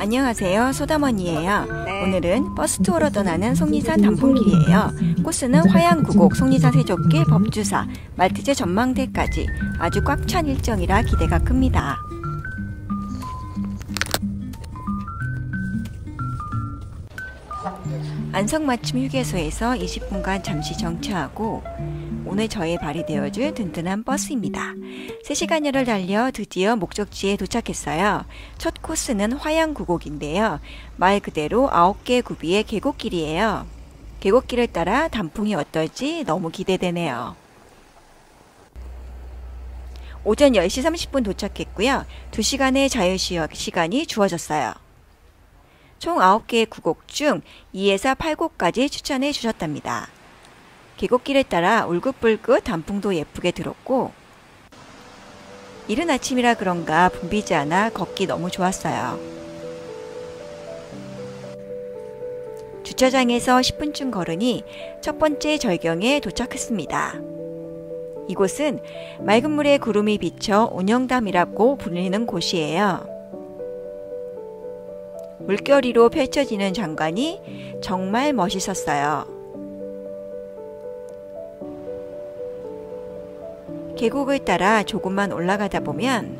안녕하세요. 소담원이에요. 네. 오늘은 버스 투어로 떠나는 속리산 단풍길이에요. 코스는 화양구곡, 속리산 세족길, 법주사, 말트제 전망대까지 아주 꽉 찬 일정이라 기대가 큽니다. 안성맞춤 휴게소에서 20분간 잠시 정차하고 오늘 저의 발이 되어줄 든든한 버스입니다. 3시간여를 달려 드디어 목적지에 도착했어요. 첫 코스는 화양구곡인데요. 말 그대로 9개 구비의 계곡길이에요. 계곡길을 따라 단풍이 어떨지 너무 기대되네요. 오전 10시 30분 도착했고요. 2시간의 자유시간이 주어졌어요. 총 9개의 구곡 중 2에서 8곡까지 추천해 주셨답니다. 계곡길을 따라 울긋불긋 단풍도 예쁘게 들었고 이른 아침이라 그런가 붐비지 않아 걷기 너무 좋았어요. 주차장에서 10분쯤 걸으니 첫 번째 절경에 도착했습니다. 이곳은 맑은 물에 구름이 비쳐 운영담이라고 불리는 곳이에요. 물결위로 펼쳐지는 장관이 정말 멋있었어요. 계곡을 따라 조금만 올라가다 보면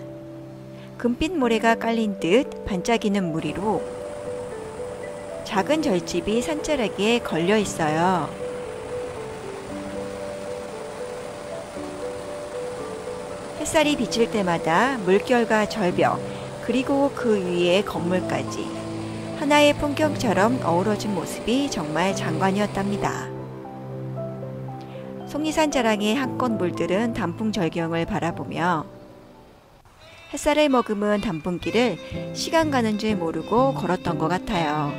금빛 모래가 깔린 듯 반짝이는 물 위로 작은 절집이 산자락에 걸려 있어요. 햇살이 비칠 때마다 물결과 절벽 그리고 그 위에 건물까지 하나의 풍경처럼 어우러진 모습이 정말 장관이었답니다. 속리산 자랑의 한껏 물들은 단풍 절경을 바라보며 햇살을 머금은 단풍길을 시간 가는 줄 모르고 걸었던 것 같아요.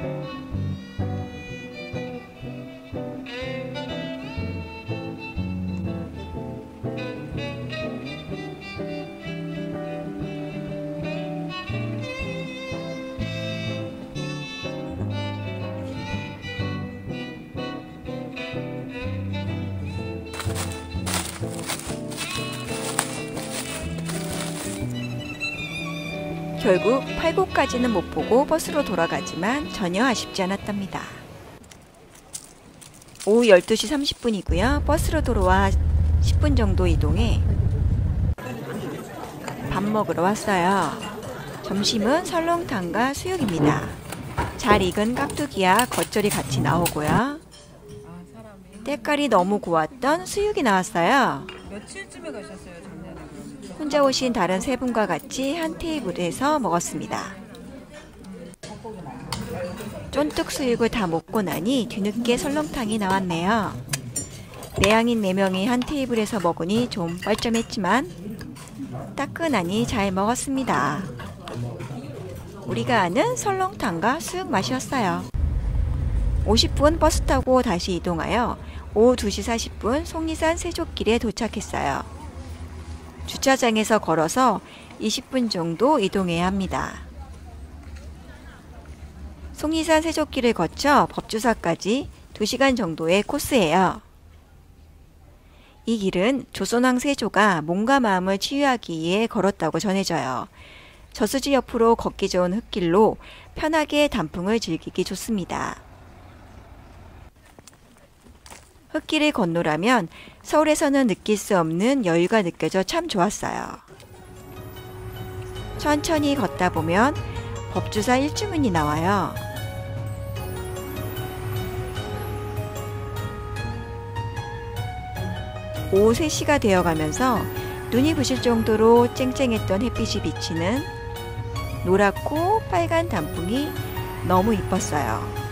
결국 8곳까지는 못 보고 버스로 돌아가지만 전혀 아쉽지 않았답니다. 오후 12시 30분이고요. 버스로 돌아와 10분 정도 이동해 밥 먹으러 왔어요. 점심은 설렁탕과 수육입니다. 잘 익은 깍두기와 겉절이 같이 나오고요. 때깔이 너무 고왔던 수육이 나왔어요. 며칠쯤에 가셨어요, 작년에? 혼자 오신 다른 세 분과 같이 한 테이블에서 먹었습니다. 쫀득 수육을 다 먹고 나니 뒤늦게 설렁탕이 나왔네요. 내향인 4명이 한 테이블에서 먹으니 좀 뻘쭘했지만 따끈하니 잘 먹었습니다. 우리가 아는 설렁탕과 수육 맛이었어요. 50분 버스 타고 다시 이동하여 오후 2시 40분 속리산 세족길에 도착했어요. 주차장에서 걸어서 20분 정도 이동해야 합니다. 속리산 세족길을 거쳐 법주사까지 2시간 정도의 코스예요. 이 길은 조선왕 세조가 몸과 마음을 치유하기 위해 걸었다고 전해져요. 저수지 옆으로 걷기 좋은 흙길로 편하게 단풍을 즐기기 좋습니다. 흙길을 건너라면 서울에서는 느낄 수 없는 여유가 느껴져 참 좋았어요. 천천히 걷다 보면 법주사 일주문이 나와요. 오후 3시가 되어가면서 눈이 부실 정도로 쨍쨍했던 햇빛이 비치는 노랗고 빨간 단풍이 너무 이뻤어요.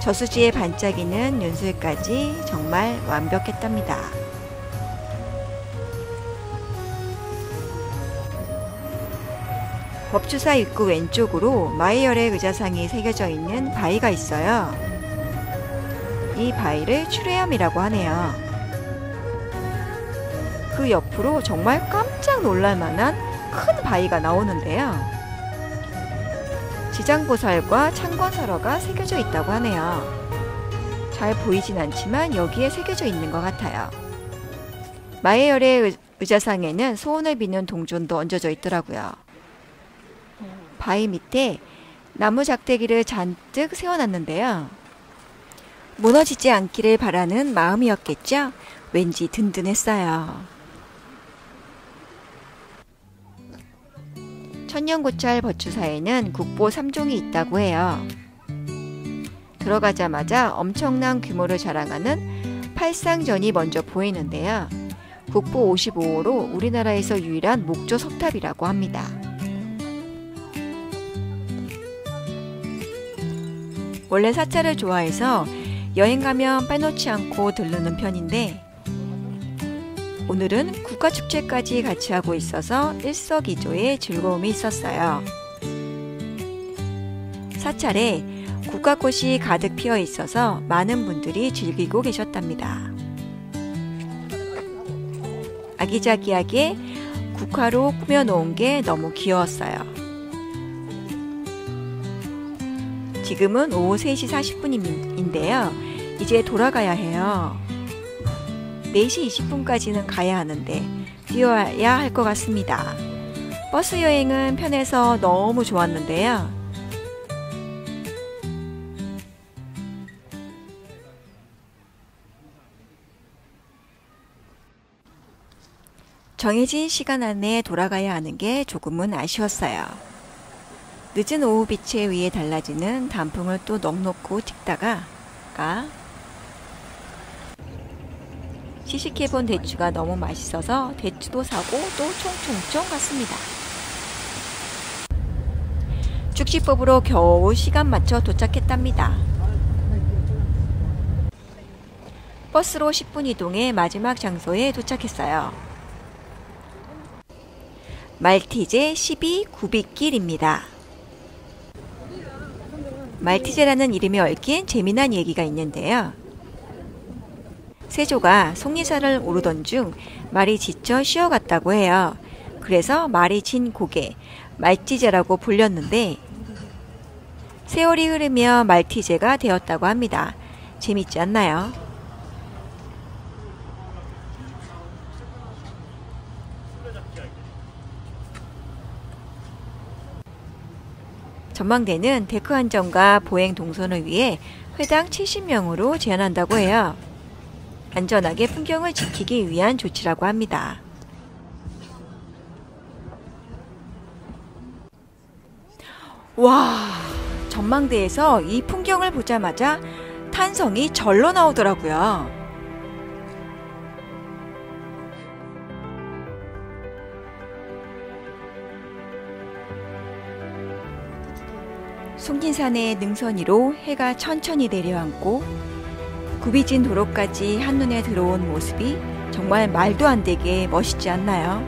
저수지에 반짝이는 윤술까지 정말 완벽했답니다. 법주사 입구 왼쪽으로 마이열의 의자상이 새겨져 있는 바위가 있어요. 이 바위를 출애염이라고 하네요. 그 옆으로 정말 깜짝 놀랄 만한 큰 바위가 나오는데요. 지장보살과 창권설화가 새겨져 있다고 하네요. 잘 보이진 않지만 여기에 새겨져 있는 것 같아요. 마해열의 의자상에는 소원을 비는 동전도 얹어져 있더라고요. 바위 밑에 나무 작대기를 잔뜩 세워놨는데요. 무너지지 않기를 바라는 마음이었겠죠? 왠지 든든했어요. 천년고찰 버추사에는 국보 3종이 있다고 해요. 들어가자마자 엄청난 규모를 자랑하는 팔상전이 먼저 보이는데요. 국보 55호로 우리나라에서 유일한 목조 석탑이라고 합니다. 원래 사찰을 좋아해서 여행 가면 빼놓지 않고 들르는 편인데 오늘은 국가축제까지 같이 하고 있어서 일석이조의 즐거움이 있었어요. 사찰에 국화꽃이 가득 피어 있어서 많은 분들이 즐기고 계셨답니다. 아기자기하게 국화로 꾸며놓은 게 너무 귀여웠어요. 지금은 오후 3시 40분인데요. 이제 돌아가야 해요. 4시 20분까지는 가야 하는데 뛰어야 할 것 같습니다. 버스 여행은 편해서 너무 좋았는데요. 정해진 시간 안에 돌아가야 하는 게 조금은 아쉬웠어요. 늦은 오후 빛에 위에 달라지는 단풍을 또 넉넉히 찍다가 시식해본 대추가 너무 맛있어서 대추도 사고 또 총총총 갔습니다. 축식법으로 겨우 시간 맞춰 도착했답니다. 버스로 10분 이동해 마지막 장소에 도착했어요. 말티제 12구빗길입니다. 말티제라는 이름에 얽힌 재미난 얘기가 있는데요. 세조가 속리산을 오르던 중 말이 지쳐 쉬어갔다고 해요. 그래서 말이 진 고개, 말티제라고 불렸는데 세월이 흐르며 말티제가 되었다고 합니다. 재밌지 않나요? 전망대는 데크 안전과 보행 동선을 위해 회당 70명으로 제한한다고 해요. 안전하게 풍경을 지키기 위한 조치라고 합니다. 와, 전망대에서 이 풍경을 보자마자 탄성이 절로 나오더라고요. 속리산의 능선 위로 해가 천천히 내려앉고 굽이진 도로까지 한눈에 들어온 모습이 정말 말도 안 되게 멋있지 않나요?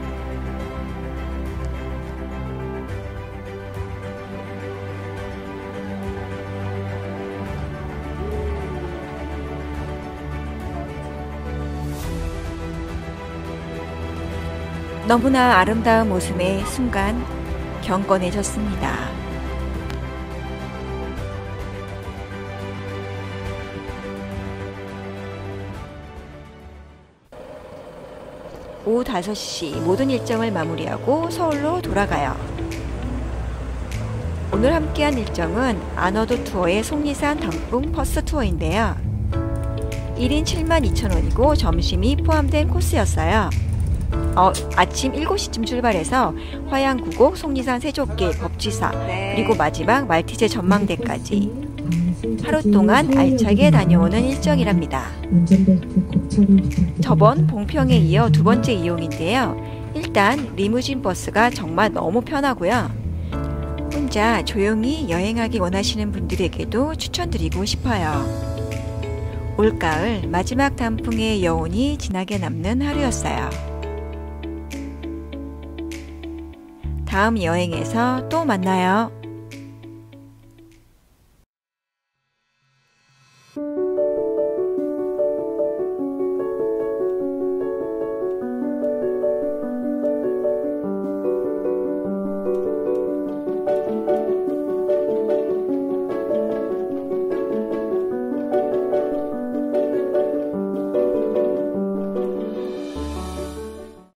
너무나 아름다운 모습에 순간 경건해졌습니다. 오후 5시 모든 일정을 마무리하고 서울로 돌아가요. 오늘 함께한 일정은 안어도 투어의 속리산 단풍 버스 투어인데요. 1인 72,000원이고 점심이 포함된 코스였어요. 아침 7시쯤 출발해서 화양구곡, 속리산 세족길, 법지사, 그리고 마지막 말티제 전망대까지 하루 동안 알차게 다녀오는 일정이랍니다. 저번 봉평에 이어 두 번째 이용인데요. 일단 리무진 버스가 정말 너무 편하고요. 혼자 조용히 여행하기 원하시는 분들에게도 추천드리고 싶어요. 올가을 마지막 단풍의 여운이 진하게 남는 하루였어요. 다음 여행에서 또 만나요.